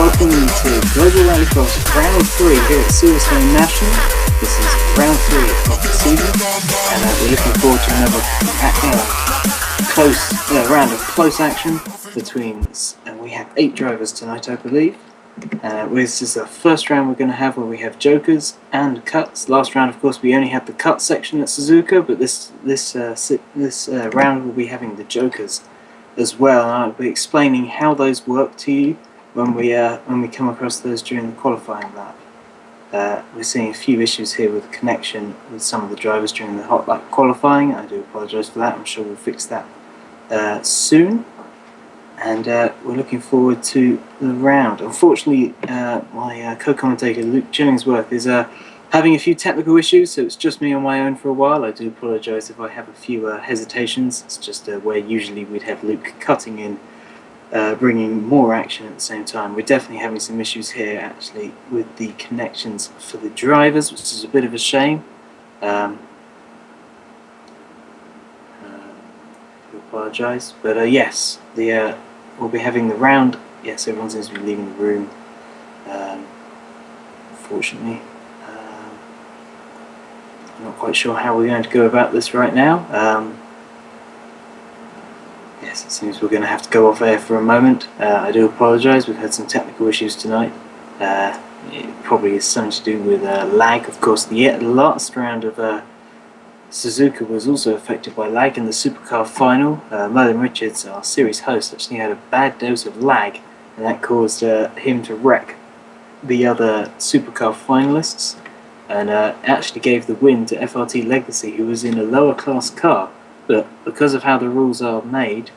welcome to Global RallyCross Round 3 here at Silverstone National. This is Round 3 of the season, and we're looking forward to another round of close action between, and we have 8 drivers tonight, I believe. This is the first round we're going to have where we have jokers and cuts. Last round, of course, we only had the cut section at Suzuka, but this round we'll be having the jokers as well, and I'll be explaining how those work to you when we come across those during the qualifying lap. We're seeing a few issues here with connection with some of the drivers during the hot lap qualifying. I do apologise for that. I'm sure we'll fix that soon. And we're looking forward to the round. Unfortunately, my co-commentator Luke Chillingsworth is having a few technical issues, so it's just me on my own for a while. I do apologise if I have a few hesitations. It's just where usually we'd have Luke cutting in, bringing more action at the same time. We're definitely having some issues here, actually, with the connections for the drivers, which is a bit of a shame. I apologise, but yes, we'll be having the round. Yes, everyone seems to be leaving the room, unfortunately. I'm not quite sure how we're going to go about this right now. Yes, it seems we're going to have to go off air for a moment. I do apologise, we've had some technical issues tonight. It probably is something to do with lag. Of course, the last round of Suzuka was also affected by lag in the supercar final. Merlin Richards, our series host, actually had a bad dose of lag, and that caused him to wreck the other supercar finalists, and actually gave the win to FRT Legacy, who was in a lower class car. But because of how the rules are made,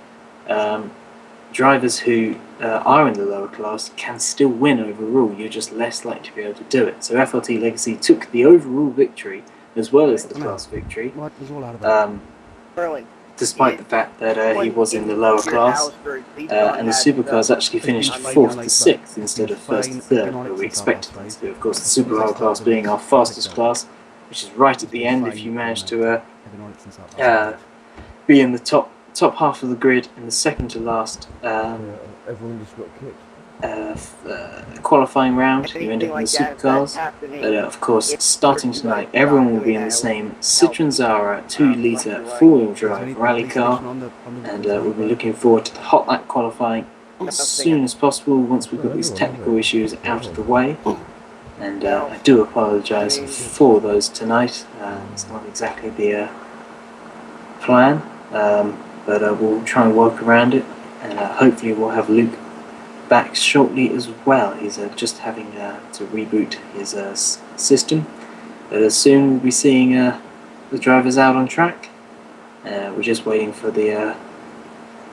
drivers who are in the lower class can still win overall. You're just less likely to be able to do it. So FRT Legacy took the overall victory as well as the class victory, despite the fact that he was in the lower class, and the supercars actually finished 4th to 6th instead of 1st to 3rd, where we expected them to do. Of course, the supercar class being our fastest class, which is right at the end if you manage to be in the top half of the grid in the second to last qualifying round. You end up in the supercars. But of course, starting tonight, everyone will be in the same Citroen Zara 2-litre 4-wheel drive rally car, and we'll be looking forward to the hot lap qualifying as soon as possible once we've got these technical issues out of the way. And I do apologise for those tonight. It's not exactly the plan, but we'll try and work around it, and hopefully we'll have Luke back shortly as well. He's just having to reboot his system, but soon we'll be seeing the drivers out on track. We're just waiting for the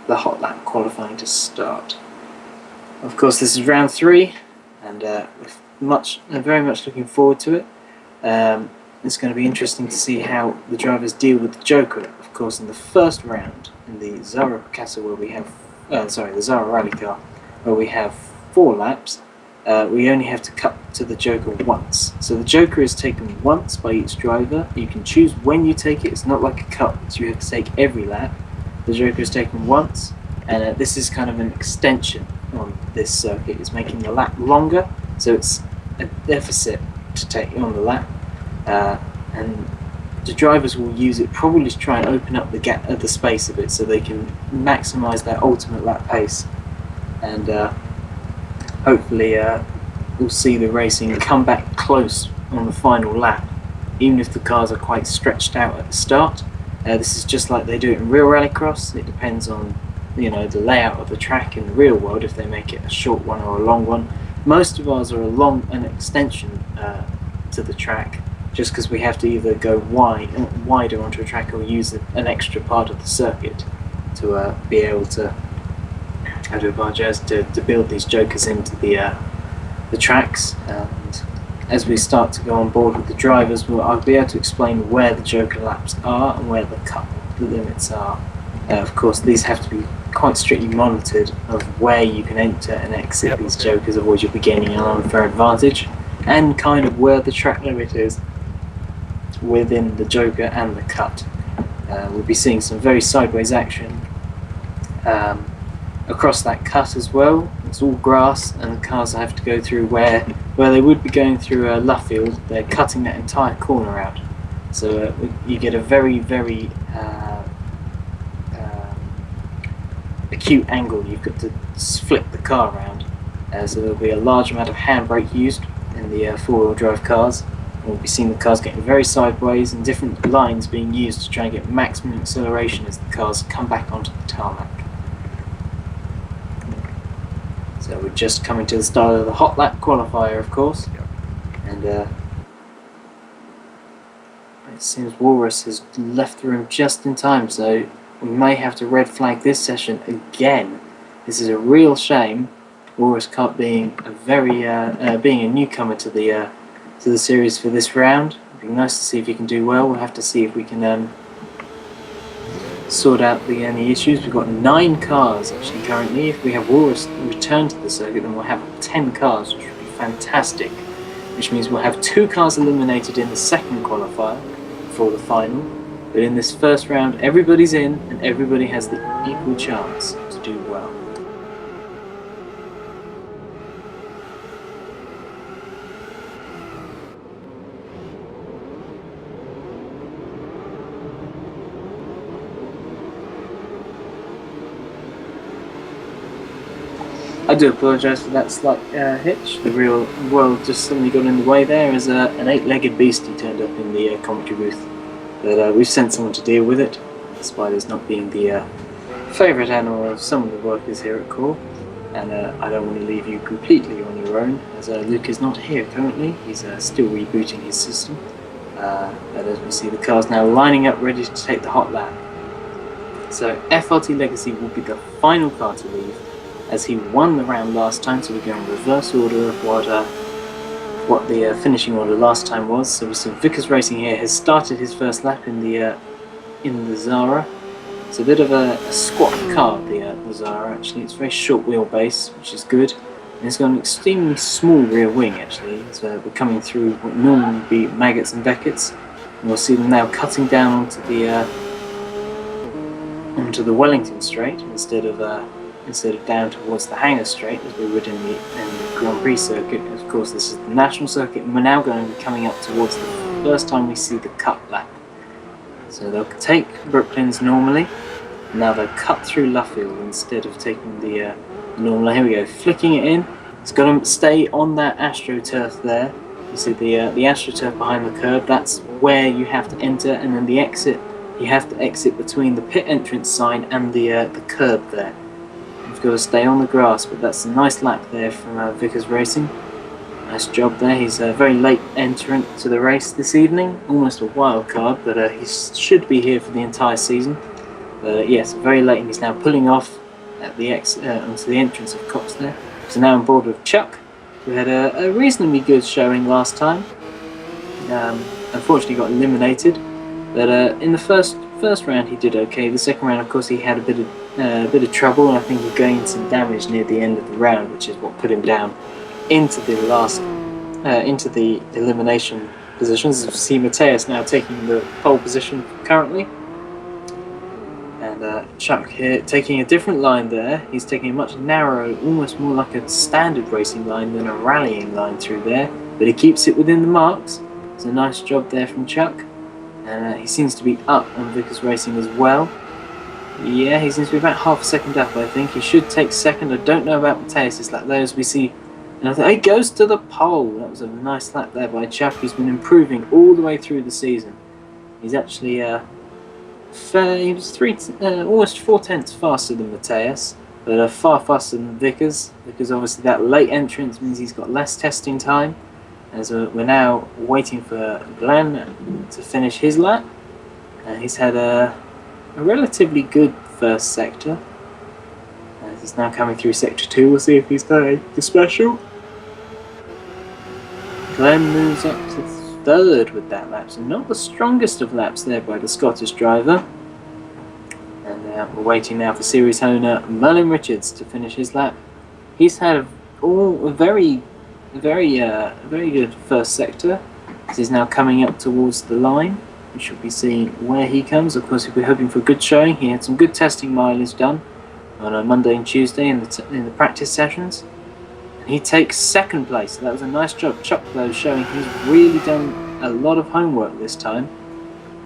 hot lap qualifying to start. Of course, this is round 3, and very much looking forward to it. It's going to be interesting to see how the drivers deal with the Joker. Of course, in the first round, in the Zara Picasso, where we have, the Zara Rally car, where we have 4 laps, we only have to cut to the Joker once. So the Joker is taken once by each driver. You can choose when you take it. It's not like a cut, so you have to take every lap. The Joker is taken once, and this is kind of an extension on this circuit. It's making the lap longer, so it's a deficit to take on the lap. And the drivers will use it probably to try and open up the gap, the space a bit, so they can maximise their ultimate lap pace. And hopefully we'll see the racing come back close on the final lap, even if the cars are quite stretched out at the start. This is just like they do it in real rallycross. It depends on the layout of the track in the real world, if they make it a short one or a long one. Most of ours are an extension to the track, just because we have to either go wider onto a track or use an extra part of the circuit to be able to to build these Jokers into the tracks. And as we start to go on board with the drivers, I'll be able to explain where the Joker laps are and where the cut limits are. Of course, these have to be quite strictly monitored of where you can enter and exit these Jokers, otherwise you'll be gaining an unfair advantage, and kind of where the track limit is within the Joker and the cut. We'll be seeing some very sideways action across that cut as well. It's all grass, and the cars have to go through where they would be going through a Luffield. They're cutting that entire corner out, so you get a very acute angle. You've got to flip the car around, so there'll be a large amount of handbrake used in the four-wheel drive cars. We'll be seeing the cars getting very sideways and different lines being used to try and get maximum acceleration as the cars come back onto the tarmac. So we're just coming to the start of the hot lap qualifier, of course, and it seems Walrus has left the room just in time, so we may have to red flag this session again. This is a real shame. Walrus Cup being a newcomer to the series for this round. It'd be nice to see if he can do well. We'll have to see if we can sort out any issues. We've got 9 cars actually currently. If we have Walrus return to the circuit, then we'll have 10 cars, which would be fantastic. Which means we'll have 2 cars eliminated in the second qualifier for the final. But in this first round, everybody's in and everybody has the equal chance to do well. I do apologise for that slight hitch. The real world just suddenly got in the way there as an 8-legged beastie turned up in the commentary booth. But we've sent someone to deal with it, spiders not being the favourite animal of some of the workers here at Core. And I don't want to leave you completely on your own, as Luke is not here currently. He's still rebooting his system. But as we see, the car's now lining up ready to take the hot lap. So FRT Legacy will be the final car to leave, as he won the round last time, so we're going in reverse order of what the finishing order last time was. So we see Vickers Racing here has started his first lap in the Zara. It's a bit of a squat car, the Zara actually. It's very short wheelbase, which is good. And it's got an extremely small rear wing actually. So we're coming through what normally would be Maggots and Beckett's. And we'll see them now cutting down onto the Wellington Straight instead of down towards the Hangar Straight as we would in the Grand Prix circuit. Of course, this is the national circuit, and we're now going to be coming up towards the first time we see the cut lap. So they'll take Brooklands normally, and now they'll cut through Luffield instead of taking the normal. Here we go, flicking it in. It's got to stay on that AstroTurf there. You see the AstroTurf behind the curb. That's where you have to enter, and then the exit. You have to exit between the pit entrance sign and the curb there. You've got to stay on the grass, but that's a nice lap there from Vickers Racing. Nice job there. He's a very late entrant to the race this evening, almost a wild card, but he should be here for the entire season. Yes, very late, and he's now pulling off at the onto the entrance of Cox there. So now on board with Chuck, who had a reasonably good showing last time. Unfortunately got eliminated, but in the first round he did okay. The second round, of course, he had a bit of trouble, and I think he gained some damage near the end of the round, which is what put him down into the into the elimination positions. You see Mateus now taking the pole position currently, and Chuck here taking a different line there. He's taking a much narrow, almost more like a standard racing line than a rallying line through there, but he keeps it within the marks. It's a nice job there from Chuck. He seems to be up on Vickers Racing as well. Yeah, he seems to be about half a second up, I think. He should take second. I don't know about Mateus. It's like those we see. And I think he goes to the pole. That was a nice lap there by Chuck, who's been improving all the way through the season. He's actually he was almost 4/10 faster than Mateus, but far faster than Vickers, because obviously that late entrance means he's got less testing time. As we're now waiting for Glenn to finish his lap. He's had a relatively good first sector. He's now coming through sector 2. We'll see if he's got anything special. Glenn moves up to third with that lap, so not the strongest of laps there by the Scottish driver. And we're waiting now for series owner Merlin Richards to finish his lap. He's had a very good first sector. He's now coming up towards the line. We should be seeing where he comes. Of course, if we're hoping for a good showing, he had some good testing mileage done. on a Monday and Tuesday in the practice sessions. And he takes second place. So that was a nice job. Chuck, though, showing he's really done a lot of homework this time.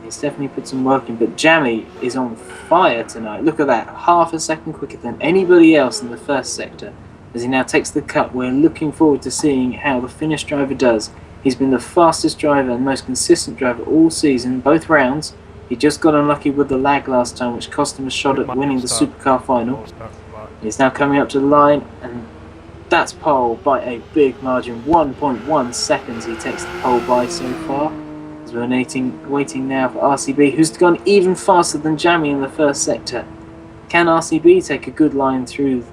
He's definitely put some work in. But Jammy is on fire tonight. Look at that. Half a second quicker than anybody else in the first sector. As he now takes the cut, we're looking forward to seeing how the Finnish driver does. He's been the fastest driver and most consistent driver all season, both rounds. He just got unlucky with the lag last time, which cost him a shot at winning the supercar final. He's now coming up to the line, and that's pole by a big margin. 1.1 seconds he takes the pole by so far. As we're waiting now for RCB, who's gone even faster than Jammy in the first sector. Can RCB take a good line through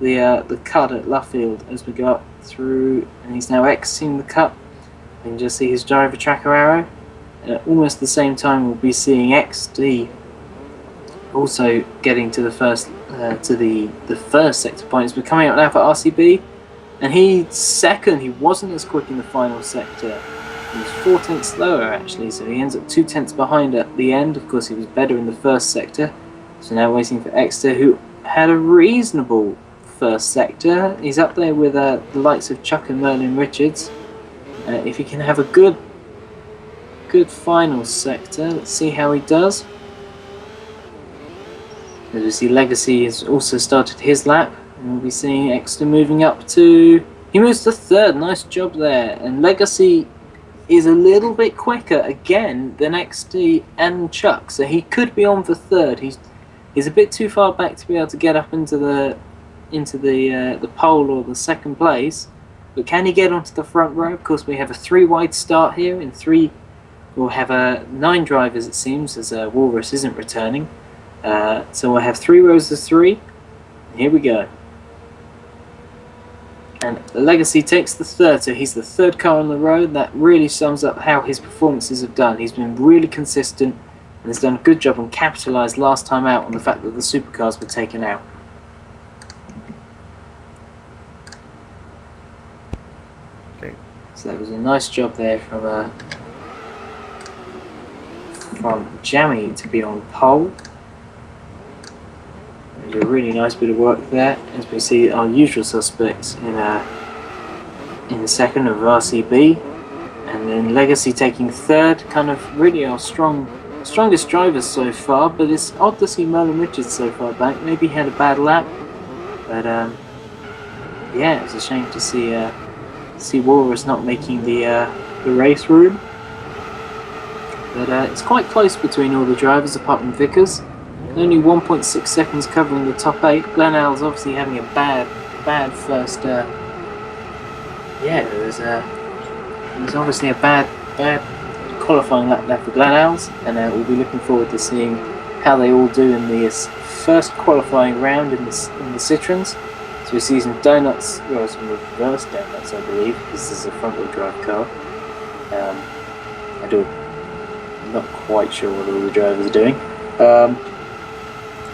the cut at Luffield as we go up through? And he's now exiting the cut. You can just see his driver tracker arrow. At almost the same time, we'll be seeing XD also getting to the first sector points. We're coming up now for RCB, and he's second. He wasn't as quick in the final sector. He was 4 tenths slower actually, so he ends up 2 tenths behind at the end. Of course, he was better in the first sector. So now waiting for Exeter, who had a reasonable first sector. He's up there with the likes of Chuck and Merlin Richards. If he can have a good final sector, let's see how he does. As we see, Legacy has also started his lap, and we'll be seeing Exeter moving up to... He moves to third, nice job there. And Legacy is a little bit quicker again than XD and Chuck, so he could be on for third. He's a bit too far back to be able to get up into the pole or the second place. But can he get onto the front row? Of course, we have a 3-wide start here. In 3, we'll have 9 drivers, it seems, as Walrus isn't returning. So we'll have 3 rows of 3. Here we go. And Legacy takes the third, so he's the third car on the road. That really sums up how his performances have done. He's been really consistent and has done a good job and capitalised last time out on the fact that the supercars were taken out. So that was a nice job there from Jammy to be on pole. It was a really nice bit of work there, as we see our usual suspects in the second of RCB, and then Legacy taking third. Kind of really our strongest drivers so far, but it's odd to see Merlin Richards so far back. Maybe he had a bad lap, but yeah, it's a shame to see Walrus not making the race room. But it's quite close between all the drivers apart from Vickers. Only 1.6 seconds covering the top 8. Glenelg's obviously having a bad first. Yeah, there was obviously a bad qualifying lap there for Glenelg's, and we'll be looking forward to seeing how they all do in this first qualifying round in the Citroens. So we see some donuts, well, some reverse donuts, I believe, because this is a front-wheel drive car. I'm not quite sure what all the drivers are doing.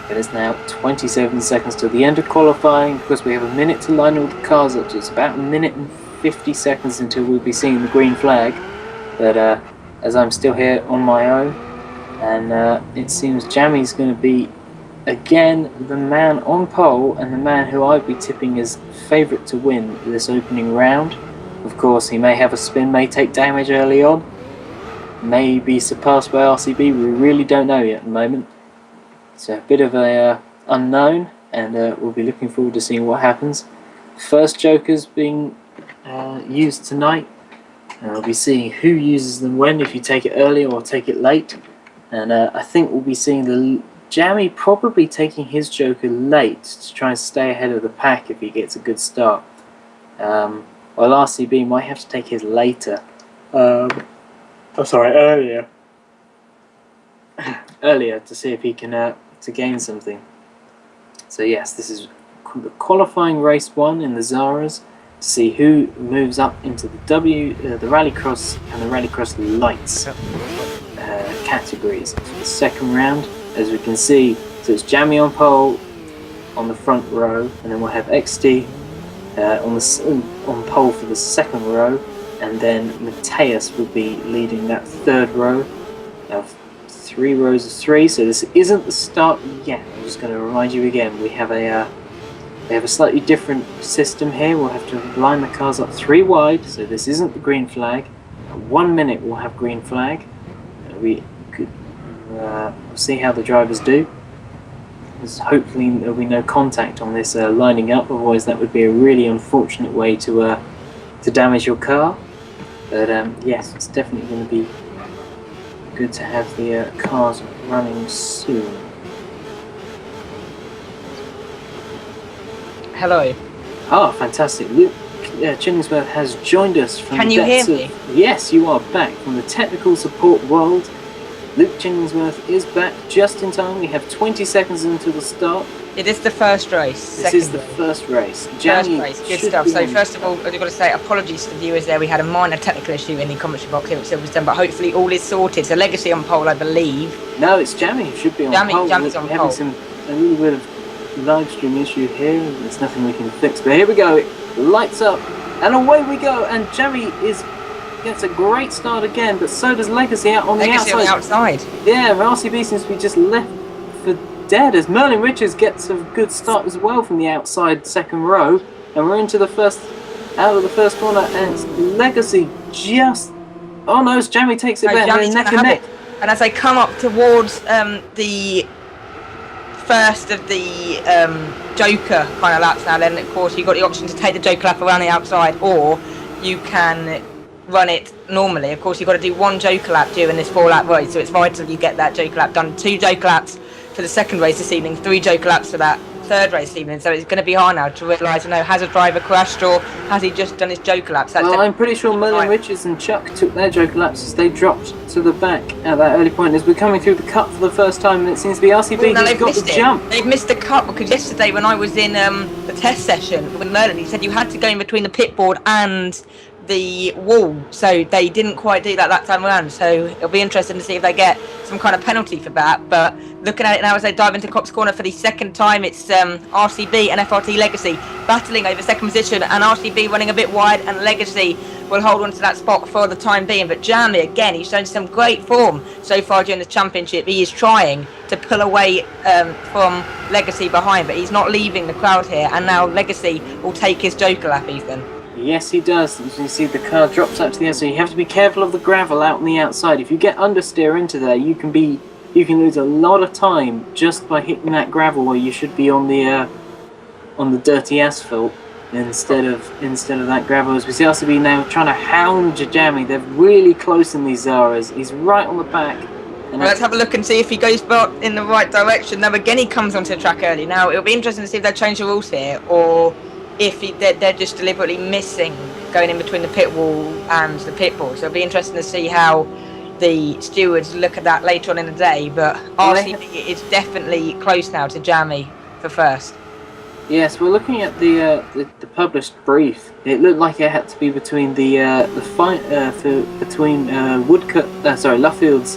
It is now 27 seconds to the end of qualifying, because we have a minute to line all the cars up, so it's about a minute and 50 seconds until we'll be seeing the green flag. But as I'm still here on my own, and it seems Jammy's going to be again the man on pole, and the man who I'd be tipping as favourite to win this opening round. Of course, he may have a spin, may take damage early on, may be surpassed by RCB, we really don't know yet at the moment. It's a bit of a unknown, and we'll be looking forward to seeing what happens. First jokers being used tonight, and we'll be seeing who uses them when, if you take it early or take it late. And I think we'll be seeing the Jammy probably taking his joker late to try and stay ahead of the pack if he gets a good start. While RCB might have to take his later. Earlier. Earlier to see if he can to gain something. So yes, this is the qualifying race 1 in the Zaras to see who moves up into the the RallyCross and the RallyCross Lights categories for the second round. As we can see, so it's Jammy on pole on the front row, and then we'll have XT on pole for the second row, and then Mateus will be leading that third row. Now, 3 rows of 3. So this isn't the start yet. I'm just going to remind you again. We have a slightly different system here. We'll have to line the cars up 3 wide. So this isn't the green flag. At 1 minute we'll have green flag. We could see how the drivers do. Hopefully there'll be no contact on this lining up. Otherwise, that would be a really unfortunate way to damage your car. But yes, it's definitely going to be good to have the cars running soon. Hello. Ah, fantastic. Luke Chillingsworth has joined us from Can you hear me? Yes, you are back from the technical support world. Luke Chillingsworth is back just in time. We have 20 seconds until the start. It is the first race. This is the first race. First race, good stuff. So first of all, I've got to say apologies to the viewers there. We had a minor technical issue in the commentary box here, which was done, but hopefully all is sorted. So Legacy on pole, I believe. No, it's Jammy who should be on pole. Jammy's on pole. Having a little bit of live stream issue here. There's nothing we can fix. But here we go. It lights up and away we go. And Jammy gets a great start again, but so does Legacy out on the outside. Yeah, RCB seems to be just left for dead as Merlin Richards gets a good start as well from the outside second row, and we're into the first out of the first corner, and it's Legacy just it's Jammy takes it back neck and neck. And as they come up towards the first of the Joker kind of laps now, then of course you've got the option to take the Joker lap around the outside, or you can run it normally. Of course, you've got to do 1 Joker lap during this 4-lap race, so it's vital you get that Joker lap done. 2 Joker laps for the second race this evening, 3 Joker laps for that third race this evening. So it's going to be hard now to realise, has a driver crashed or has he just done his Joker laps? Well, I'm pretty sure Merlin Richards and Chuck took their Joker laps as they dropped to the back at that early point. As we're coming through the cut for the first time, and it seems to be RCB who's got the jump. They've missed the cut because yesterday when I was in the test session with Merlin, he said you had to go in between the pit board and the wall, so they didn't quite do that time around, so it'll be interesting to see if they get some kind of penalty for that. But looking at it now as they dive into Cox Corner for the second time, it's RCB and FRT Legacy battling over second position, and RCB running a bit wide, and Legacy will hold on to that spot for the time being. But Jamie, again, he's shown some great form so far during the championship. He is trying to pull away from Legacy behind, but he's not leaving the crowd here, and now Legacy will take his Joker lap, Ethan. Yes, he does. As you see, the car drops out to the outside. You have to be careful of the gravel out on the outside. If you get understeer into there, you can lose a lot of time just by hitting that gravel where you should be on the dirty asphalt instead of that gravel. As we see RCB now trying to hound Jamie. They're really close in these Zaras. He's right on the back. And let's have a look and see if he goes in the right direction. Now again, he comes onto the track early. Now it'll be interesting to see if they change the rules here, or if they're just deliberately missing going in between the pit wall and the pit board. So it'll be interesting to see how the stewards look at that later on in the day. But RCB is definitely close now to Jamie for first. Yes, we're looking at the published brief. It looked like it had to be between between Luffield's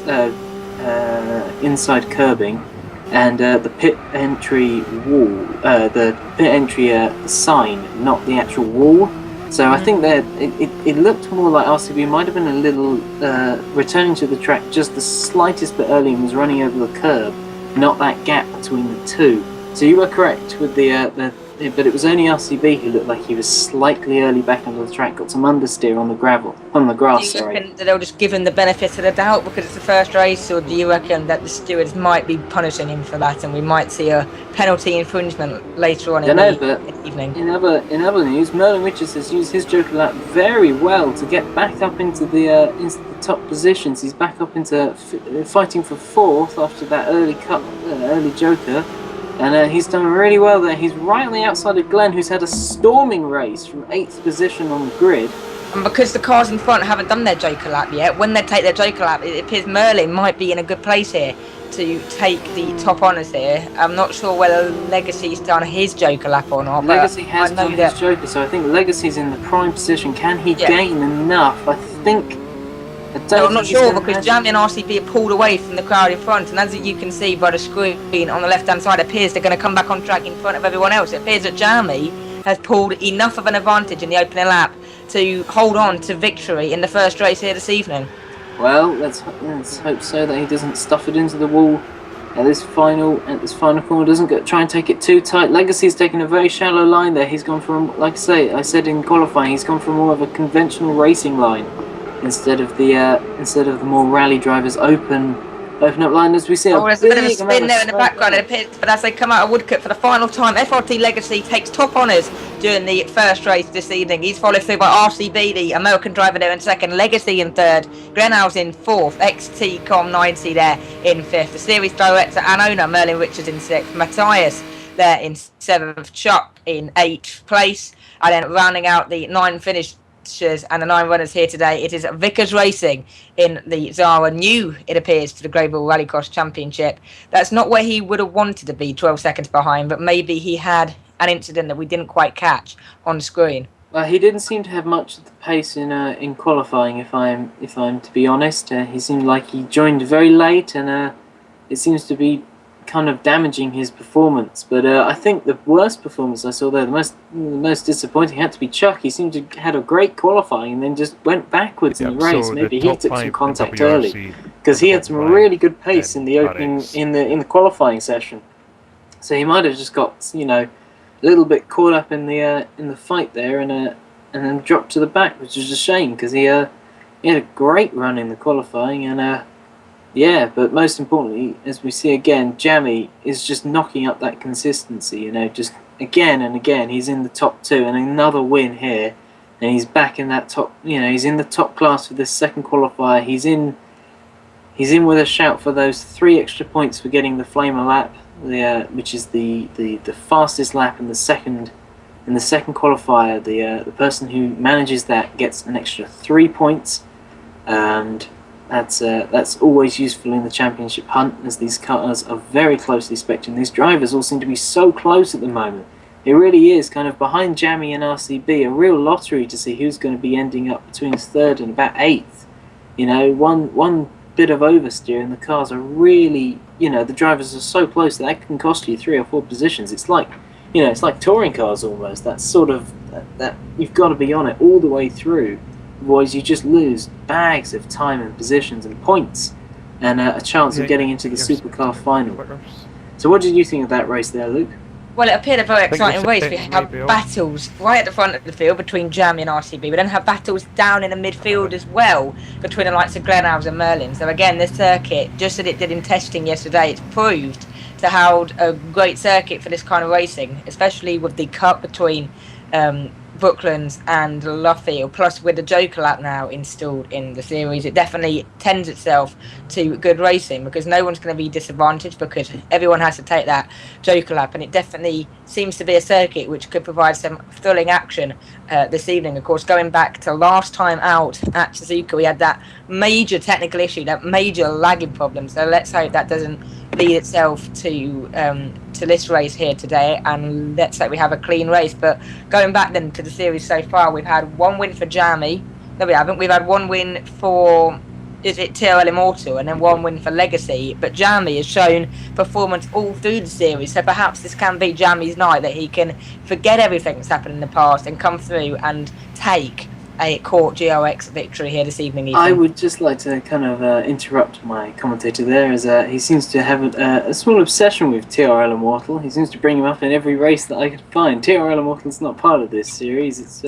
inside curbing and the pit entry wall, the pit entry sign, not the actual wall. So I think that it looked more like RCB might have been a little returning to the track just the slightest bit early and was running over the curb, not that gap between the two. So you were correct with but it was only RCB who looked like he was slightly early back onto the track, got some understeer on the grass. Do you reckon that they'll just give him the benefit of the doubt because it's the first race, or do you reckon that the stewards might be punishing him for that and we might see a penalty infringement later on in the evening? In other news, Merlin Richards has used his Joker lap very well to get back up into the top positions. He's back up into fighting for fourth after that early Joker. And he's done really well there. He's right on the outside of Glenn, who's had a storming race from 8th position on the grid. And because the cars in front haven't done their Joker lap yet, when they take their Joker lap, it appears Merlin might be in a good place here to take the top honours here. I'm not sure whether Legacy's done his Joker lap or not. Legacy has done his Joker, so I think Legacy's in the prime position. Can he gain enough? I'm not sure because Jamie and RCB are pulled away from the crowd in front, and as you can see by the screen on the left-hand side, it appears they're going to come back on track in front of everyone else. It appears that Jamie has pulled enough of an advantage in the opening lap to hold on to victory in the first race here this evening. Well, let's hope so that he doesn't stuff it into the wall at this final corner. Doesn't try and take it too tight. Legacy's taking a very shallow line there. He's gone from, like I said in qualifying, he's gone for more of a conventional racing line instead of the more rally drivers open up line, as we see. There's a bit of a spin there in the background of the pits, but as they come out of Woodcote for the final time, FRT Legacy takes top honours during the first race this evening. He's followed through by RCB, the American driver there in second, Legacy in third, Grenau's in fourth, XT-Com 90 there in fifth, the series director and owner Merlin Richards in sixth, Matthias there in seventh, Chuck in eighth place, and then rounding out the 9 finished and the 9 runners here today, it is Vickers Racing in the Zara, new, it appears, to the Global RallyCross Championship. That's not where he would have wanted to be, 12 seconds behind, but maybe he had an incident that we didn't quite catch on screen. Well, he didn't seem to have much of the pace in qualifying, if I'm to be honest. He seemed like he joined very late, and it seems to be kind of damaging his performance. But I think the worst performance I saw there, the most disappointing, had to be Chuck. He seemed to had a great qualifying and then just went backwards in the race. Maybe he took some contact early because he had some really good pace in the opening in the qualifying session. So he might have just got, you know, a little bit caught up in the fight there and then dropped to the back, which is a shame because he had a great run in the qualifying and. Yeah, but most importantly, as we see again, Jammy is just knocking up that consistency, you know, just again and again. He's in the top 2 and another win here, and he's back in that top, you know, he's in the top class for this second qualifier. He's in with a shout for those 3 extra points for getting the Flamer lap, which is the fastest lap in the second qualifier. The person who manages that gets an extra 3 points, and that's always useful in the championship hunt, as these cars are very closely spec'd, and these drivers all seem to be so close at the moment. It really is kind of behind Jammy and RCB, a real lottery to see who's going to be ending up between 3rd and about 8th. You know, one bit of oversteer and the cars are really, you know, the drivers are so close that can cost you 3 or 4 positions. It's like, you know, it's like touring cars almost. That's sort of that you've got to be on it all the way through. Otherwise, you just lose bags of time and positions and points, and a chance of getting into the supercar final. So, what did you think of that race there, Luke? Well, it appeared a very exciting race. We had battles right at the front of the field between Jammy and RCB. We then have battles down in the midfield as well between the likes of Grenau's and Merlin. So again, this circuit, just as it did in testing yesterday, it's proved to hold a great circuit for this kind of racing, especially with the cut between Brooklands and Luffield, plus with the Joker lap now installed in the series. It definitely tends itself to good racing because no one's going to be disadvantaged because everyone has to take that Joker lap, and it definitely seems to be a circuit which could provide some thrilling action this evening. Of course, going back to last time out at Suzuka, we had that major technical issue, that major lagging problem, so let's hope that doesn't lead itself to this race here today, and let's say we have a clean race. But going back then to the series so far, we've had 1 win for Jammy. No, we haven't. We've had 1 win for, is it TRL Immortal, and then 1 win for Legacy. But Jammy has shown performance all through the series, so perhaps this can be Jammy's night, that he can forget everything that's happened in the past and come through and take a court GRX victory here this evening, Ethan. I would just like to kind of interrupt my commentator there, as he seems to have a small obsession with TRL Immortal. He seems to bring him up in every race that I could find. TRL Immortal is not part of this series. It's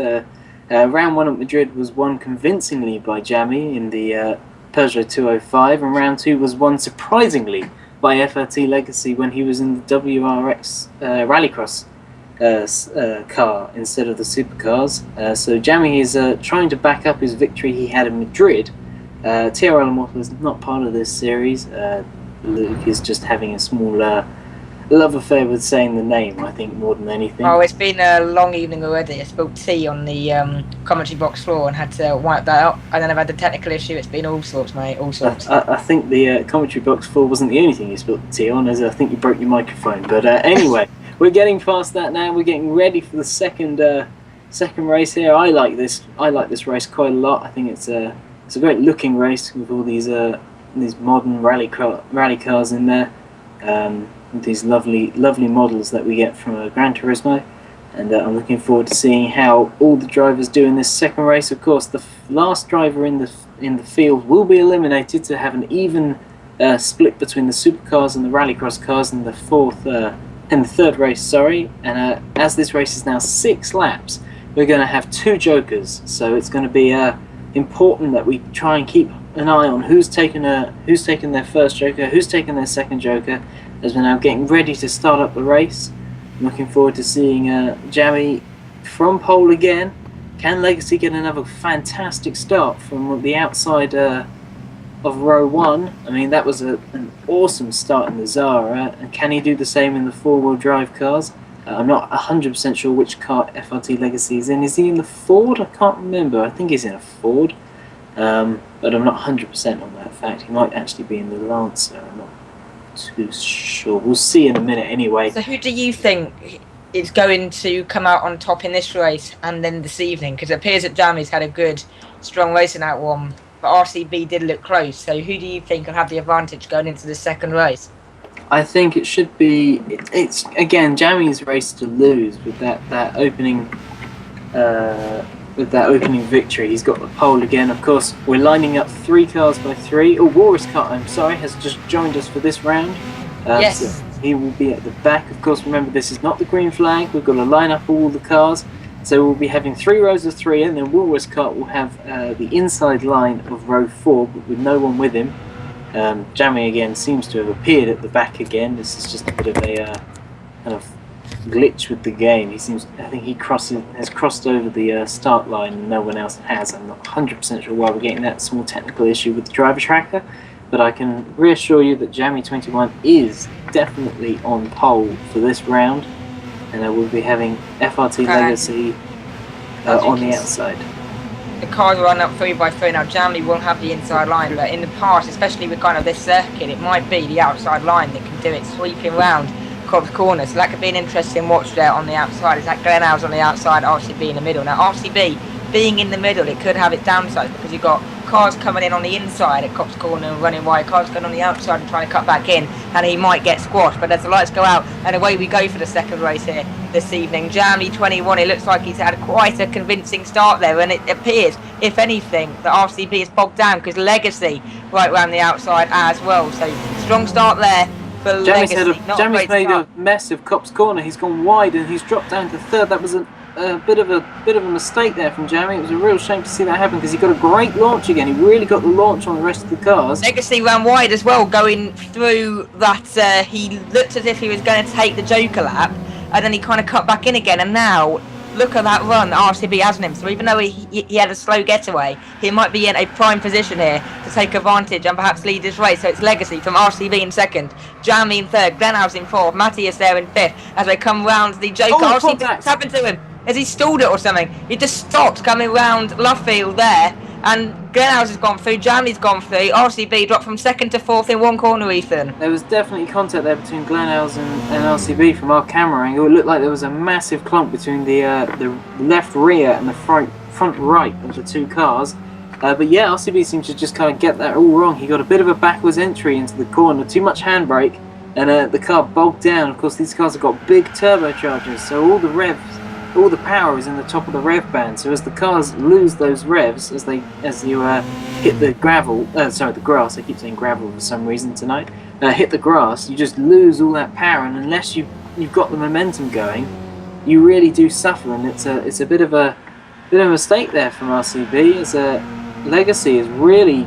round 1 at Madrid was won convincingly by Jammy in the Peugeot 205, and round 2 was won surprisingly by FRT Legacy when he was in the WRX RallyCross car instead of the supercars. So Jammy is trying to back up his victory he had in Madrid. TRL Immortal is not part of this series. Luke is just having a small love affair with saying the name, I think, more than anything. Oh, it's been a long evening already. I spilled tea on the commentary box floor and had to wipe that out, and then I've had the technical issue. It's been all sorts, mate, all sorts. I think the commentary box floor wasn't the only thing you spilled tea on, as I think you broke your microphone. But anyway, we're getting past that now. We're getting ready for the second race here. I like this race quite a lot. I think it's a great looking race with all these modern rally cars in there. These lovely models that we get from Gran Turismo, and I'm looking forward to seeing how all the drivers do in this second race. Of course, the last driver in in the field will be eliminated to have an even split between the supercars and the rallycross cars in the third race. Sorry, and as this race is now 6 laps, we're going to have 2 jokers. So it's going to be important that we try and keep an eye on who's taken their first joker, who's taken their second joker, as we're now getting ready to start up the race. I'm looking forward to seeing Jamie from pole again. Can Legacy get another fantastic start from the outside of row 1? I mean, that was an awesome start in the Zara, and can he do the same in the 4-wheel drive cars? I'm not 100% sure which car FRT Legacy is in. Is he in the Ford? I can't remember. I think he's in a Ford, but I'm not 100% on that fact. He might actually be in the Lancer. I'm not too sure. We'll see in a minute anyway. So who do you think is going to come out on top in this race and then this evening? Because it appears that Jamie's had a good, strong race in that one, but RCB did look close. So who do you think will have the advantage going into the second race? I think it should be. It's again Jamie's race to lose with that opening victory. He's got the pole again. Of course, we're lining up 3 cars by 3. Oh, Walrus Car, I'm sorry, has just joined us for this round. Yes. So he will be at the back. Of course, remember this is not the green flag. We've got to line up all the cars. So we'll be having 3 rows of 3, and then Walrus Car will have the inside line of row 4, but with no one with him. Jamie again seems to have appeared at the back again. This is just a bit of a kind of glitch with the game. I think he has crossed over the start line and no one else has. I'm not 100% sure why we're getting that small technical issue with the driver tracker, but I can reassure you that Jamie21 is definitely on pole for this round, and we'll be having FRT Legacy on the outside. The cars run up 3 by 3 now. Jamie won't have the inside line, but in the past, especially with kind of this circuit, it might be the outside line that can do it, sweeping round Cobb's Corner. So that could be an interesting watch there on the outside. Is that Gran on the outside, RCB in the middle? Now RCB being in the middle, it could have its downsides because you've got cars coming in on the inside at Cobb's Corner and running wide, cars going on the outside and trying to cut back in, and he might get squashed. But as the lights go out, and away we go for the second race here this evening. Jamie21, it looks like he's had quite a convincing start there, and it appears, if anything, that RCB is bogged down because Legacy right round the outside as well. So strong start there for Legacy. Jamie's made a mess of Cobb's Corner. He's gone wide and he's dropped down to 3rd. That was a bit of a mistake there from Jamie. It was a real shame to see that happen because he got a great launch again. He really got the launch on the rest of the cars. Legacy ran wide as well, going through that. He looked as if he was going to take the Joker lap, and then he kind of cut back in again. And now look at that run that RCB has on him. So even though he had a slow getaway, he might be in a prime position here to take advantage and perhaps lead this race. So it's Legacy from RCB in 2nd, Jamie in 3rd, Glenhouse in 4th, Matthias there in 5th as they come round the Joker. RCB, what's happened to him? Has he stalled it or something? He just stopped coming round Lovefield there, and Glenhouse has gone through, Jamie's gone through, RCB dropped from 2nd to 4th in one corner, Ethan. There was definitely contact there between Glenhouse and RCB from our camera angle. It looked like there was a massive clump between the left rear and the front right of the 2 cars. But yeah, RCB seems to just kind of get that all wrong. He got a bit of a backwards entry into the corner, too much handbrake, and the car bogged down. Of course, these cars have got big turbochargers, so all the power is in the top of the rev band. So as the cars lose those revs, as you hit the the grass. I keep saying gravel for some reason tonight. Hit the grass, you just lose all that power, and unless you've got the momentum going, you really do suffer. And it's a bit of a mistake there from RCB. As Legacy is really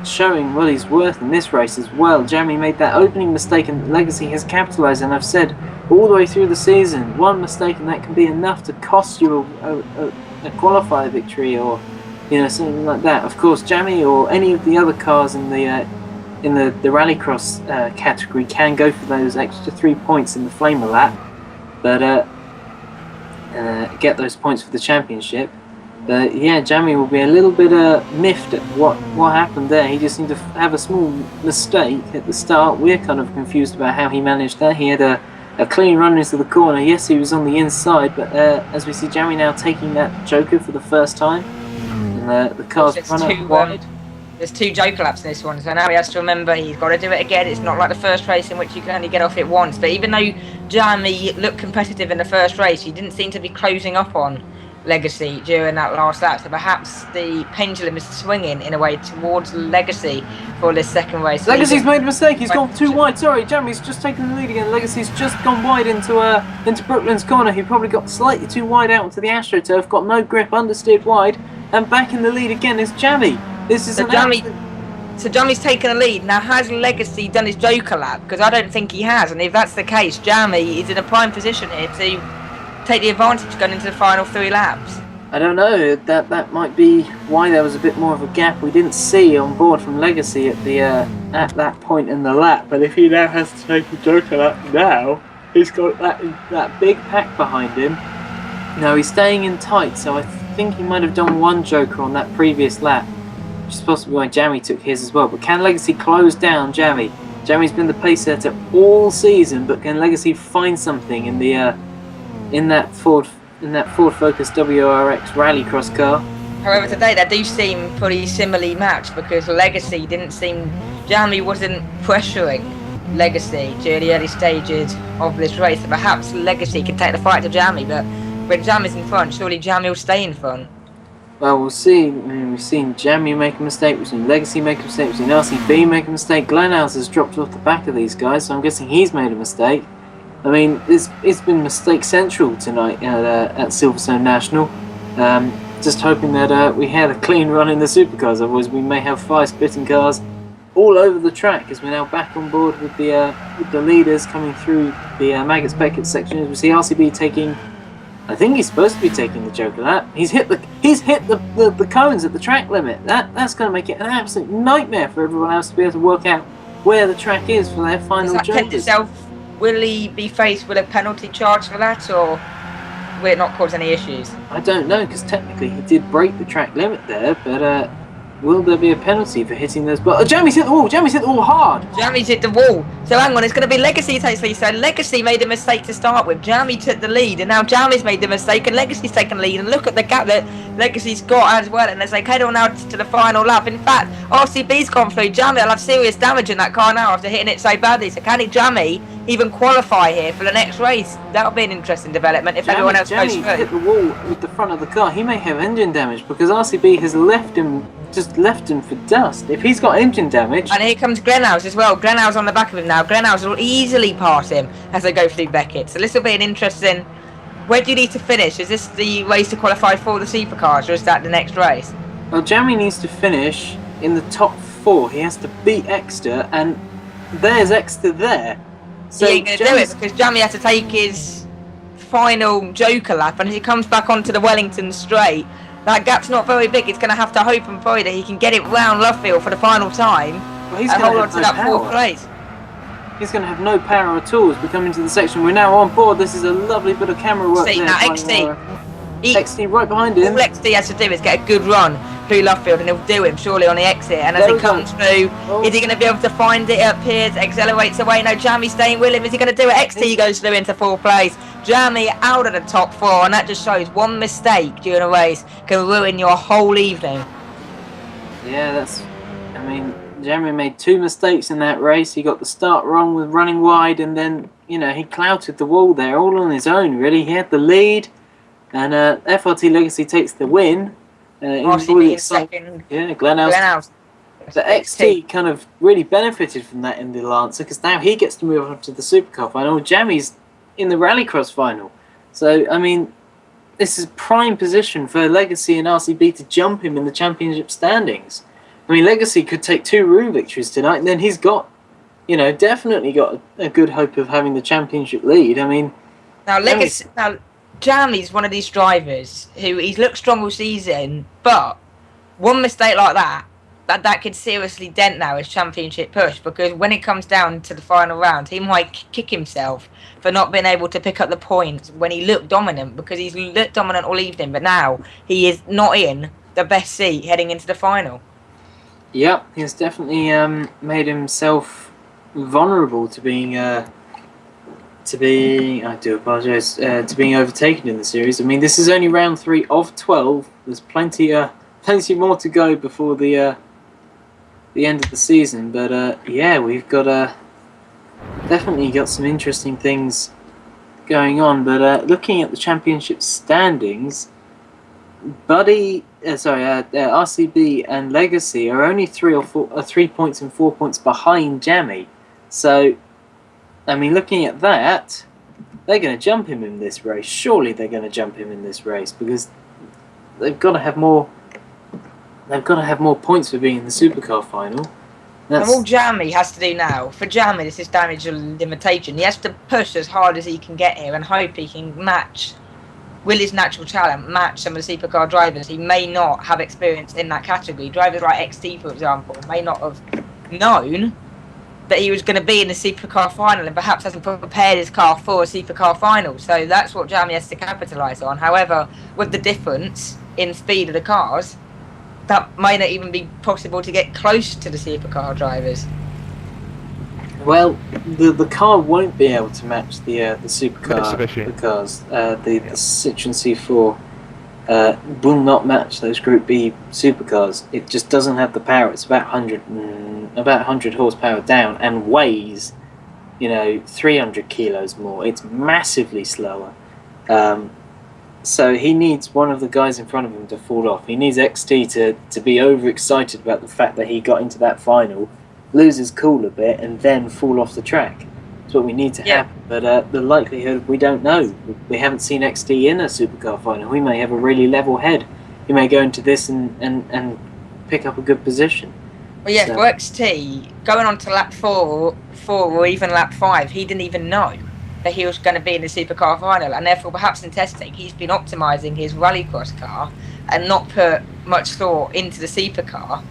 showing what he's worth in this race as well. Jamie made that opening mistake and Legacy has capitalised, and I've said all the way through the season, one mistake and that can be enough to cost you a qualifier victory or something like that. Of course, Jamie or any of the other cars in the rallycross category can go for those extra 3 points in the Flamer lap, but get those points for the championship. But yeah, Jamie will be a little bit miffed at what happened there. He just seemed to have a small mistake at the start. We're kind of confused about how he managed that. He had a clean run into the corner. Yes, he was on the inside, but as we see Jamie now taking that Joker for the first time, and the car's run up wide. There's 2 Joker laps in this one, so now he has to remember he's got to do it again. It's not like the first race in which you can only get off it once. But even though Jamie looked competitive in the first race, he didn't seem to be closing up on Legacy during that last lap. So perhaps the pendulum is swinging in a way towards Legacy for this second race. Legacy's made a mistake. He's gone too wide. Sorry, Jeremy's just taken the lead again. Legacy's just gone wide into Brooklyn's corner. He probably got slightly too wide out into the AstroTurf. Got no grip, understeered wide, and back in the lead again is Jammy. This is So Jamie's taken a lead. Now, has Legacy done his Joker lap? Because I don't think he has. And if that's the case, Jamie is in a prime position here to take the advantage going into the final 3 laps. I don't know. That might be why there was a bit more of a gap we didn't see on board from Legacy at that point in the lap. But if he now has to take a Joker lap now, he's got that big pack behind him. No, he's staying in tight. So I think he might have done 1 Joker on that previous lap, which is possibly why Jamie took his as well. But can Legacy close down Jamie? Jamie's been the pace setter all season, but can Legacy find something in that Ford Focus WRX Rallycross car? However, today they do seem pretty similarly matched because Legacy didn't seem... Jamie wasn't pressuring Legacy during the early stages of this race. So perhaps Legacy can take the fight to Jamie, but when Jamie's in front, surely Jamie will stay in front. Well, we'll see. I mean, we've seen Jamie make a mistake, we've seen Legacy make a mistake, we've seen RCB make a mistake. Glenhouse has dropped off the back of these guys, so I'm guessing he's made a mistake. I mean, it's been mistake central tonight at Silverstone National. Just hoping that we have a clean run in the supercars, otherwise we may have 5 spitting cars all over the track as we're now back on board with the leaders coming through the Maggots Beckett section. As we see RCB taking... I think he's supposed to be taking the Joker lap. He's hit the cones at the track limit. That's going to make it an absolute nightmare for everyone else to be able to work out where the track is for their final Jokers. Will he be faced with a penalty charge for that, or will it not cause any issues? I don't know, because technically he did break the track limit there, but will there be a penalty for hitting those? But Jamie's hit the wall. Jamie's hit the wall hard. Jamie's hit the wall. So hang on, it's going to be Legacy who takes the lead. So Legacy made a mistake to start with. Jamie took the lead, and now Jamie's made the mistake, and Legacy's taken the lead. And look at the gap that Legacy's got as well. And as they head on now to the final lap, in fact, RCB's gone through. Jamie will have serious damage in that car now after hitting it so badly. So can Jamie even qualify here for the next race? That'll be an interesting development if everyone else goes through. Hit the wall with the front of the car. He may have engine damage because RCB has left him for dust. If he's got engine damage... And here comes Grenhouse as well. Grenhouse on the back of him now. Grenhouse will easily pass him as they go through Beckett. So this will be an interesting... Where do you need to finish? Is this the race to qualify for the supercars, or is that the next race? Well, Jamie needs to finish in the top 4. He has to beat Exeter, and there's Exeter there. So he ain't going to do it because Jamie has to take his final Joker lap, and as he comes back onto the Wellington straight, that gap's not very big. It's going to have to hope and pray that he can get it round Lovefield for the final time and hold on to that 4th place. He's going to have no power at all as we come into the section. We're now on board. This is a lovely bit of camera work there. Now XT right behind him. All XT has to do is get a good run through Lovefield, and he'll do him surely on the exit. And as he comes through, is he going to be able to find it? It appears, accelerates away. No, Jamie's staying with him. Is he going to do it? XT goes through into 4th place. Jamie out of the top 4, and that just shows one mistake during a race can ruin your whole evening. Yeah, I mean, Jamie made 2 mistakes in that race. He got the start wrong with running wide, and then, he clouted the wall there all on his own, really. He had the lead, and FRT Legacy takes the win. RCB in second. Yeah, Glenhouse. The XT kind of really benefited from that in the Lancer, because now he gets to move on to the Supercar final. Jamie's in the Rallycross final. So, I mean, this is prime position for Legacy and RCB to jump him in the championship standings. I mean, Legacy could take 2 room victories tonight, and then he's got, definitely got a good hope of having the championship lead. I mean... Now, Jamie's one of these drivers who he's looked strong all season, but one mistake like that could seriously dent now his championship push, because when it comes down to the final round, he might kick himself for not being able to pick up the points when he looked dominant, because he's looked dominant all evening, but now he is not in the best seat heading into the final. Yep, he's definitely made himself vulnerable to being I do apologise, to being overtaken in the series. I mean, this is only round 3 of 12. There's plenty more to go before the end of the season. But yeah, we've got definitely got some interesting things going on. But looking at the championship standings, RCB and Legacy are only 3 points and 4 points behind Jammy. So, I mean, looking at that, they're going to jump him in this race. Surely they're going to jump him in this race because they've got to have more. They've got to have more points for being in the supercar final. And all Jammy has to do now, for Jammy, this is damage limitation. He has to push as hard as he can get here and hope he can match, with his natural talent, match some of the supercar drivers. He may not have experience in that category. Drivers like XT, for example, may not have known that he was going to be in the supercar final and perhaps hasn't prepared his car for a supercar final. So that's what Jammy has to capitalise on. However, with the difference in speed of the cars, that might not even be possible to get close to the supercar drivers. Well, the car won't be able to match the supercar cars. The Citroen C4 will not match those Group B supercars. It just doesn't have the power. It's about 100 horsepower down and weighs, 300 kilos more. It's massively slower. So he needs one of the guys in front of him to fall off. He needs XT to be overexcited about the fact that he got into that final, lose his cool a bit, and then fall off the track. That's what we need to happen. But the likelihood, we don't know. We haven't seen XT in a supercar final. We may have a really level head. He may go into this and pick up a good position. Well, yeah, for XT, going on to lap 4 or even lap 5, he didn't even know that he was going to be in the supercar final, and therefore perhaps in testing he's been optimising his rallycross car and not put much thought into the supercar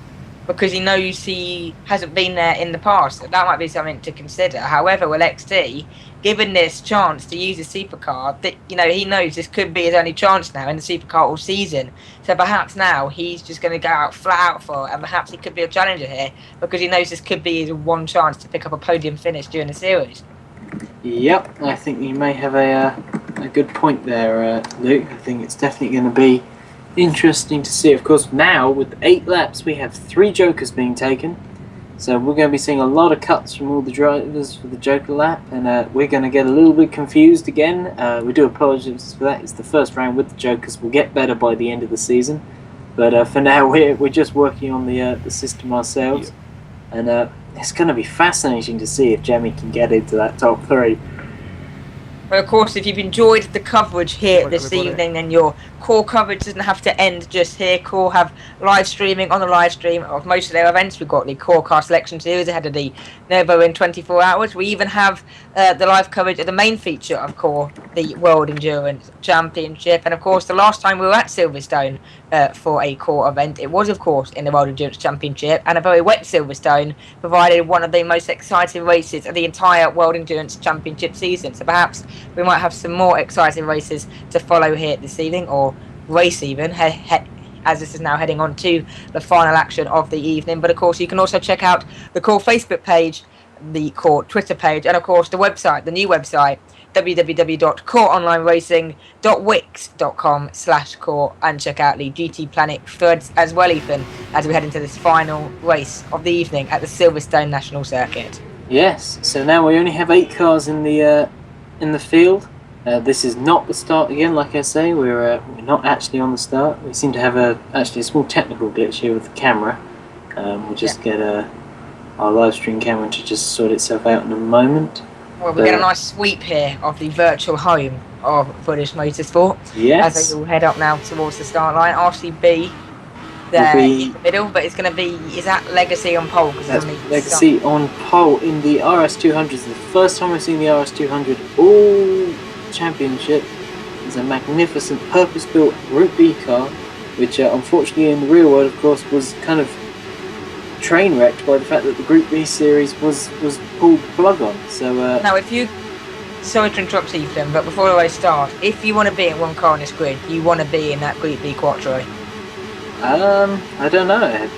because he knows he hasn't been there in the past. So that might be something to consider. However, with XT, given this chance to use a supercar, that he knows this could be his only chance now in the supercar all season. So perhaps now he's just going to go out flat out for it, and perhaps he could be a challenger here because he knows this could be his one chance to pick up a podium finish during the series. Yep, I think you may have a good point there, Luke. I think it's definitely going to be interesting to see. Of course, now with 8 laps, we have 3 jokers being taken. So we're going to be seeing a lot of cuts from all the drivers for the joker lap, and we're going to get a little bit confused again. We do apologise for that. It's the first round with the jokers. We'll get better by the end of the season. But for now, we're just working on the system ourselves. And it's going to be fascinating to see if Jamie can get into that top 3. Well, of course, if you've enjoyed the coverage here this evening, then your core coverage doesn't have to end just here. Core have live streaming on the live stream of most of their events. We've got the Core Car Selection Series ahead of the Novo in 24 hours. We even have the live coverage of the main feature of Core, the World Endurance Championship. And, of course, the last time we were at Silverstone for a Core event, it was, of course, in the World Endurance Championship. And a very wet Silverstone provided one of the most exciting races of the entire World Endurance Championship season. So perhaps we might have some more exciting races to follow here this evening, or race even, as this is now heading on to the final action of the evening. But of course, you can also check out the Core Facebook page, the Core Twitter page, and of course the website, the new website, www.coreonlineracing.wix.com/core, and check out the GT Planet threads as well, Ethan, as we head into this final race of the evening at the Silverstone National Circuit. Yes, so now we only have 8 cars in the field. This is not the start again, like I say. We're not actually on the start. We seem to have actually a small technical glitch here with the camera. We'll just get our live stream camera to just sort itself out in a moment. Well, we get a nice sweep here of the virtual home of British Motorsport. Yes. As they all head up now towards the start line. RCB there in the middle, but it's going to be, is that Legacy on pole? That's Legacy on pole in the RS200. It's the first time we've seen the RS200 all championship. It's a magnificent purpose-built Group B car, which unfortunately in the real world, of course, was kind of train wrecked by the fact that the Group B series was pulled the plug on. So now, if you, sorry to interrupt, Ethan, but before I start, if you want to be in one car on this grid, you want to be in that Group B Quattro. I don't know.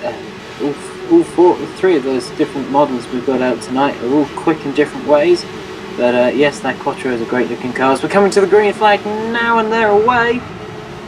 All 3 of those different models we've got out tonight are all quick in different ways. But yes, that Quattro is a great looking car. As we're coming to the green flag now, and they're away.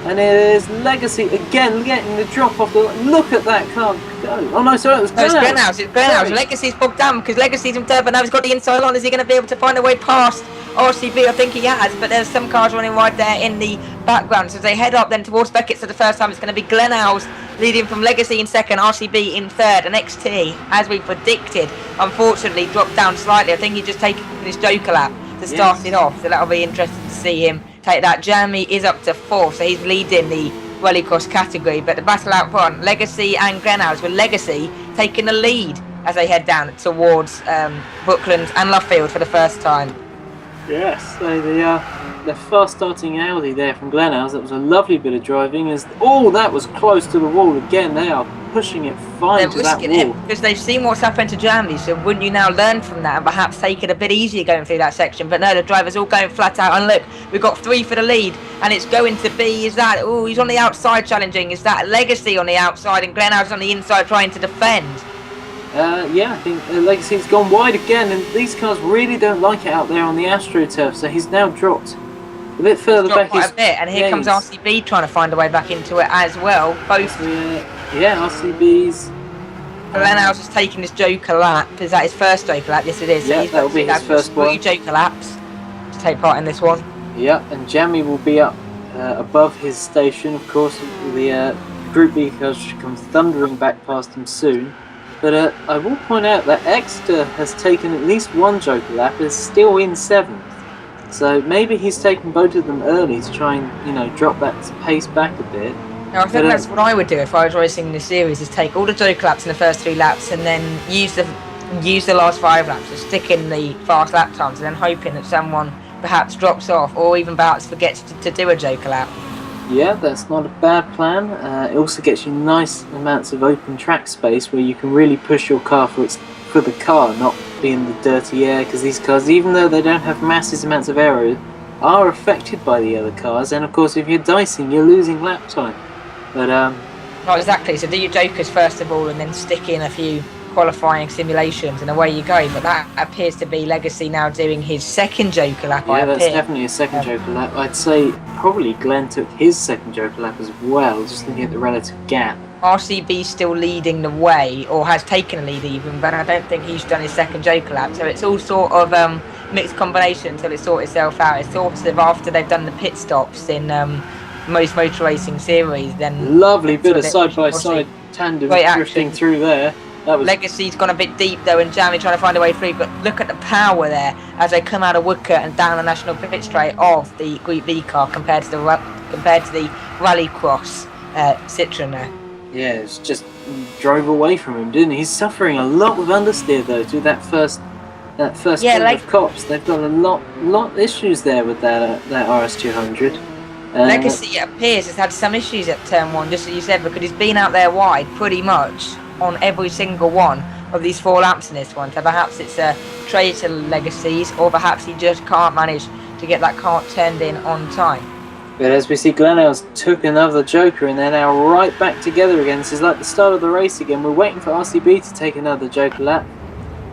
And it is Legacy again getting the drop off the. Look at that car go. Oh no, sorry, it was Gran. It's Gran. Legacy's bogged down because Legacy's in third, but now he's got the inside line. Is he going to be able to find a way past RCB, I think he has, but there's some cars running right there in the background. So as they head up then towards Beckett's for the first time, it's going to be Glenhouse leading from Legacy in second, RCB in third, and XT, as we predicted, unfortunately dropped down slightly. I think he's just taken his Joker lap to start it off, so that'll be interesting to see him take that. Jeremy is up to fourth, so he's leading the RallyCross category, but the battle out front, Legacy and Glenhouse, with Legacy taking the lead as they head down towards Brooklands and Luffield for the first time. Yes, so the fast starting Audi there from Glenhouse, that was a lovely bit of driving. That was close to the wall again. They are pushing it fine to that wall. Because they've seen what's happened to Germany, so wouldn't you now learn from that and perhaps take it a bit easier going through that section? But no, the drivers all going flat out, and look, we've got 3 for the lead, and it's going to be, he's on the outside challenging, is that Legacy on the outside and Glenhouse on the inside trying to defend? Yeah, I think Legacy's gone wide again, and these cars really don't like it out there on the AstroTurf, so he's now dropped a bit further back. Quite a bit, and here comes RCB trying to find a way back into it as well. Both. RCB's. Glenhouse is taking his Joker lap. Is that his first Joker lap? Yes, it is. Yeah, that'll be his first one. 3 Joker laps to take part in this one. Yeah, and Jamie will be up above his station, of course. The Group B cars should come thundering back past him soon. But I will point out that Exeter has taken at least 1 Joker lap, is still in 7th. So maybe he's taken both of them early to try and, drop that pace back a bit. Now, I think that's what I would do if I was racing in the series, is take all the Joker laps in the first 3 laps and then use the last 5 laps to stick in the fast lap times, and then hoping that someone perhaps drops off or even perhaps forgets to do a Joker lap. Yeah, that's not a bad plan. It also gets you nice amounts of open track space where you can really push your car for the car, not be in the dirty air, because these cars, even though they don't have massive amounts of aero, are affected by the other cars, and of course if you're dicing, you're losing lap time. But not exactly, so do your Jokers first of all and then stick in a few qualifying simulations and away you go. But that appears to be Legacy now doing his second Joker lap. Yeah, that's definitely a second Joker lap. I'd say probably Glenn took his second Joker lap as well, just looking at the relative gap. RCB still leading the way, or has taken a lead even, but I don't think he's done his second Joker lap, so it's all sort of mixed combination until it sorts itself out. It's sort of after they've done the pit stops in most motor racing series, then lovely bit of side-by-side tandem drifting through there. Legacy's gone a bit deep though, and Jamie trying to find a way through, but look at the power there as they come out of Woodcote and down the national pit straight of the Group B car compared to the RallyCross Citroen there. Yeah, it's just drove away from him, didn't he? He's suffering a lot with understeer though through that first of cops. They've got a lot issues there with that RS200. Legacy, it appears, has had some issues at turn 1, just as you said, because he's been out there wide pretty much on every single one of these 4 laps in this one. So perhaps it's a trade to Legacies, or perhaps he just can't manage to get that car turned in on time. But as we see, Glenhouse took another Joker and they're now right back together again. This is like the start of the race again. We're waiting for RCB to take another Joker lap.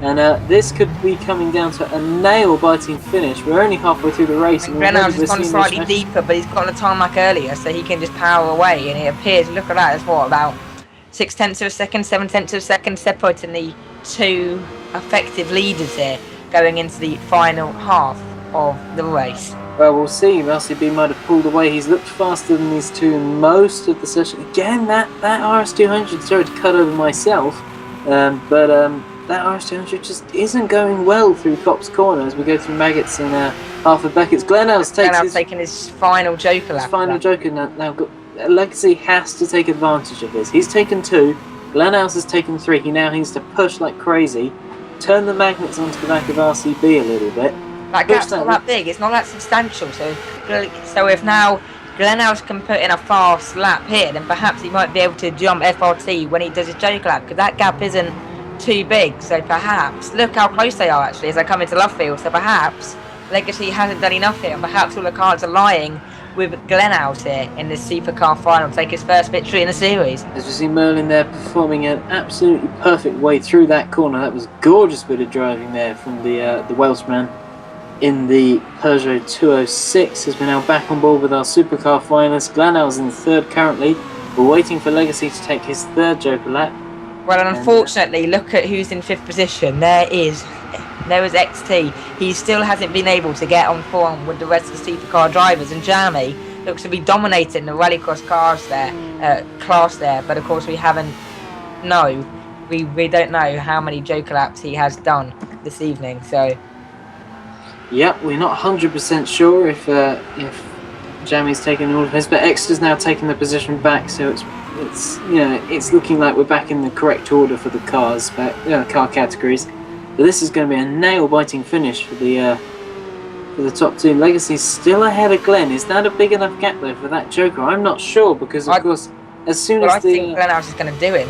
And this could be coming down to a nail-biting finish. We're only halfway through the race. And Glenhouse has gone slightly deeper, but he's got a time like earlier, so he can just power away. And it appears, look at that, it's what, about 0.6 of a second, 0.7 of a second, separating the 2 effective leaders here going into the final half of the race. Well, we'll see. RCB might have pulled away. He's looked faster than these two in most of the session. Again, that RS200 started to cut over myself, that RS200 just isn't going well through Copse Corner as we go through Maggots and Arthur Beckett's. Glenhouse taking his final Joker lap. His final Joker now. Legacy has to take advantage of this. He's taken 2. Glenhouse has taken 3. He now needs to push like crazy, turn the magnets onto the back of RCB a little bit. That gap's not that big. It's not that substantial. So if now Glenhouse can put in a fast lap here, then perhaps he might be able to jump FRT when he does his Joker lap, because that gap isn't too big. So perhaps, look how close they are actually as they come into Luffield. So perhaps Legacy hasn't done enough here, and perhaps all the cards are lying with Glenhouse here in this supercar final to take his first victory in the series. As we see Merlin there performing an absolutely perfect way through that corner. That was a gorgeous bit of driving there from the Welshman in the Peugeot 206, as we're now back on board with our supercar finalists. Glenhouse in 3rd currently. We're waiting for Legacy to take his 3rd Joker lap. Well, and unfortunately, look at who's in 5th position. There is there was XT. He still hasn't been able to get on form with the rest of the supercar drivers, and Jeremy looks to be dominating the rallycross cars there, class there. But of course, we haven't. No, we don't know how many Joker laps he has done this evening. So. Yep, we're not 100% sure if Jamie's taken all of his, but Exeter's now taken the position back, so it's looking like we're back in the correct order for the cars, car categories. But this is going to be a nail-biting finish for the top two. Legacy's still ahead of Glenn. Is that a big enough gap though for that Joker? I'm not sure, because of course, as soon as I think Glenhouse is going to do him.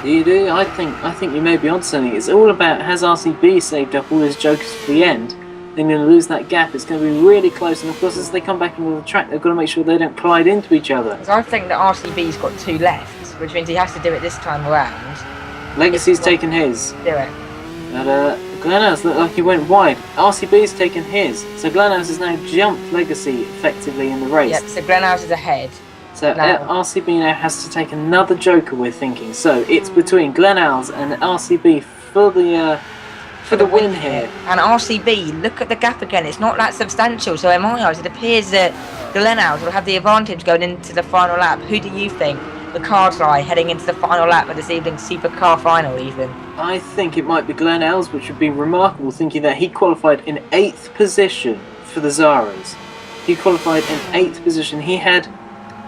You do? I think you may be onto something. It's all about, has RCB saved up all his Jokers for the end? They're going to lose that gap. It's going to be really close, and of course as they come back into the track they've got to make sure they don't collide into each other. So I think that RCB's got 2 left, which means he has to do it this time around. Legacy's taken his. Do it. But Glenhouse looked like he went wide. RCB's taken his. So Glenhouse has now jumped Legacy effectively in the race. Yep, so Glenhouse is ahead. So RCB now has to take another Joker, we're thinking. So it's between Glenhouse and RCB for the win here. And RCB, look at the gap again, it's not that substantial, so in my eyes it appears that Glenhouse will have the advantage going into the final lap. Who do you think the cards lie heading into the final lap of this evening's supercar final, Ethan? I think it might be Glenhouse, which would be remarkable, thinking that he qualified in 8th position for the Zaras. He qualified in 8th position. He had,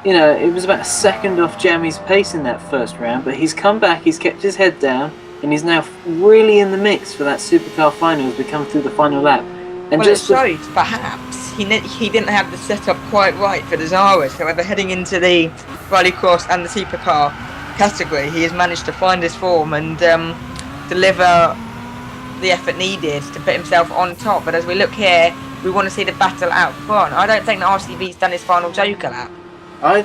it was about a second off Jamie's pace in that first round, but he's come back, he's kept his head down, and he's now really in the mix for that supercar final as we come through the final lap. And well, it shows perhaps he didn't have the setup quite right for the Zaras. However, heading into the rallycross and the supercar category, he has managed to find his form and deliver the effort needed to put himself on top. But as we look here, we want to see the battle out front. I don't think that RCB's done his final Joker lap. I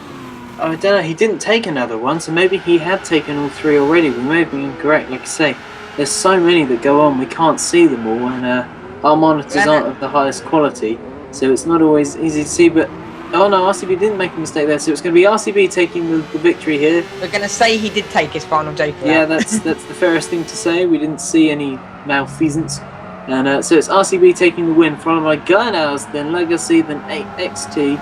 don't know, he didn't take another one, so maybe he had taken all 3 already. We may be incorrect, like I say. There's so many that go on, we can't see them all, and our monitors aren't of the highest quality, so it's not always easy to see, but... Oh no, RCB didn't make a mistake there, so it's going to be RCB taking the victory here. We're going to say he did take his final Joker lap. Yeah, that's the fairest thing to say. We didn't see any malfeasance. And so it's RCB taking the win, followed by Glenhouse, then Legacy, then XT.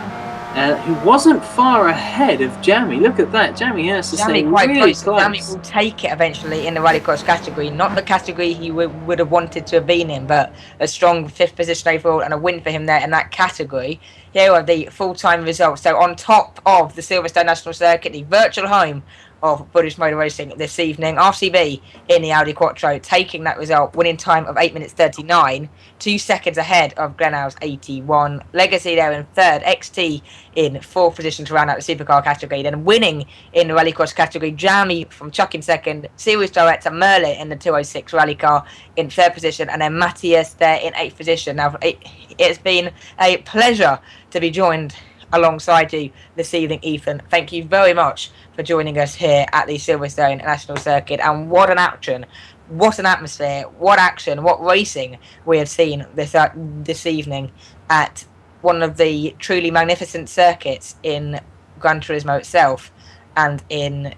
Who wasn't far ahead of Jamie. Look at that. Jamie has to stay really close. Jamie will take it eventually in the rallycross category. Not the category he would have wanted to have been in, but a strong 5th position overall and a win for him there in that category. Here are the full-time results. So on top of the Silverstone National Circuit, the virtual home of British Motor Racing this evening, RCB in the Audi Quattro taking that result, winning time of 8 minutes 39, 2 seconds ahead of Glenhouse 81. Legacy there in 3rd, XT in 4th position to round out the supercar category, then winning in the rallycross category, Jamie from Chuck in 2nd, series director Merlin in the 206 rally car in 3rd position, and then Matthias there in 8th position. Now it's been a pleasure to be joined alongside you this evening, Ethan. Thank you very much for joining us here at the Silverstone National Circuit, and what an action, what an atmosphere, what action, what racing we have seen this evening at one of the truly magnificent circuits in Gran Turismo itself and in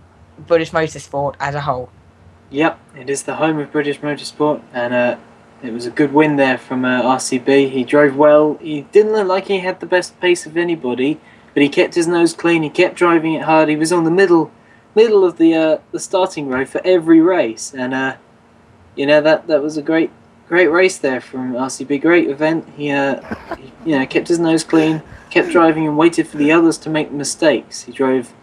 British motorsport as a whole. Yep, it is the home of British motorsport, and it was a good win there from RCB. He drove well. He didn't look like he had the best pace of anybody, but he kept his nose clean. He kept driving it hard. He was on the middle of the starting row for every race, and that was a great race there from RCB. Great event. He kept his nose clean, kept driving, and waited for the others to make mistakes. He drove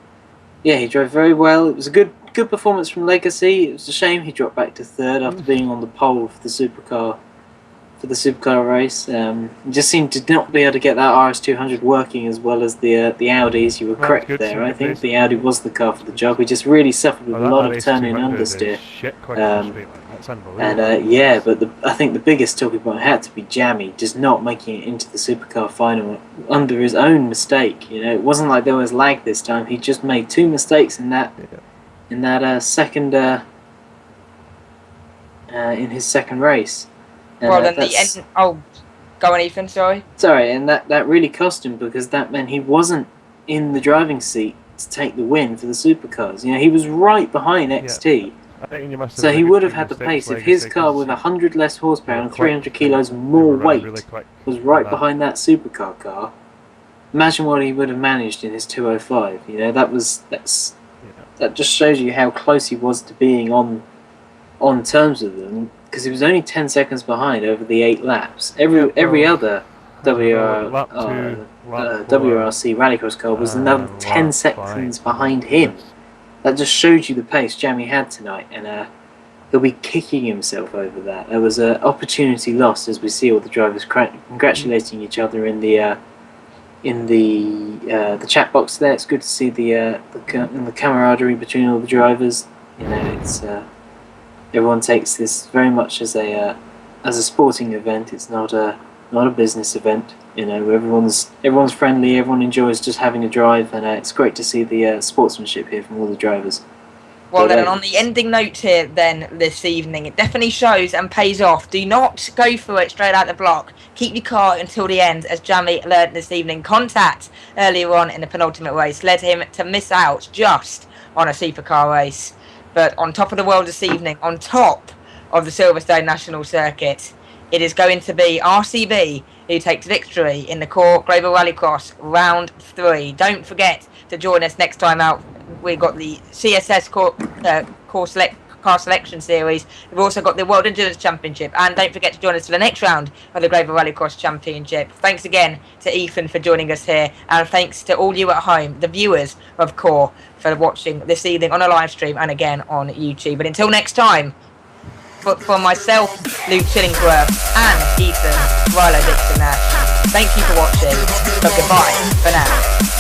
very well. It was a good performance from Legacy. It was a shame he dropped back to 3rd after being on the pole for the supercar race. He just seemed to not be able to get that RS200 working as well as the Audis. You were correct there. I think the Audi was the car for the job. We just really suffered with a lot of turning understeer. But I think the biggest talking point had to be Jamie just not making it into the supercar final under his own mistake. It wasn't like there was lag this time. He just made 2 mistakes in that. In that second, in his second race. And, well, then the end. Oh, go on, Ethan. Sorry. Sorry, and that really cost him, because that meant he wasn't in the driving seat to take the win for the supercars. He was right behind XT, So he would have had the pace if his car with 100 less horsepower and 300 kilos more weight was right behind that supercar car. Imagine what he would have managed in his 205. You know, that just shows you how close he was to being on terms with them, because he was only 10 seconds behind over the 8 laps. Every other WRC Rallycross car was another 10 seconds behind him. That just showed you the pace Jamie had tonight, and he'll be kicking himself over that. There was an opportunity lost, as we see all the drivers congratulating each other in the chat box there. It's good to see the camaraderie between all the drivers. You know, it's everyone takes this very much as a sporting event. It's not a business event. You know, everyone's friendly. Everyone enjoys just having a drive, and it's great to see the sportsmanship here from all the drivers. Well, then, on the ending note here, then, this evening, it definitely shows and pays off. Do not go through it straight out the block. Keep your car until the end, as Jamie learned this evening. Contact earlier on in the penultimate race led him to miss out just on a supercar race. But on top of the world this evening, on top of the Silverstone National Circuit, it is going to be RCB who takes victory in the Core Global Rallycross Round 3. Don't forget to join us next time out. We've got the CSS Car Selection Series. We've also got the World Endurance Championship. And don't forget to join us for the next round of the Global Rallycross Championship. Thanks again to Ethan for joining us here. And thanks to all you at home, the viewers of Core, for watching this evening on a live stream and again on YouTube. But until next time, for myself, Luke Chillingsworth, and Ethan Rilo Dixon Nash, thank you for watching. But goodbye for now.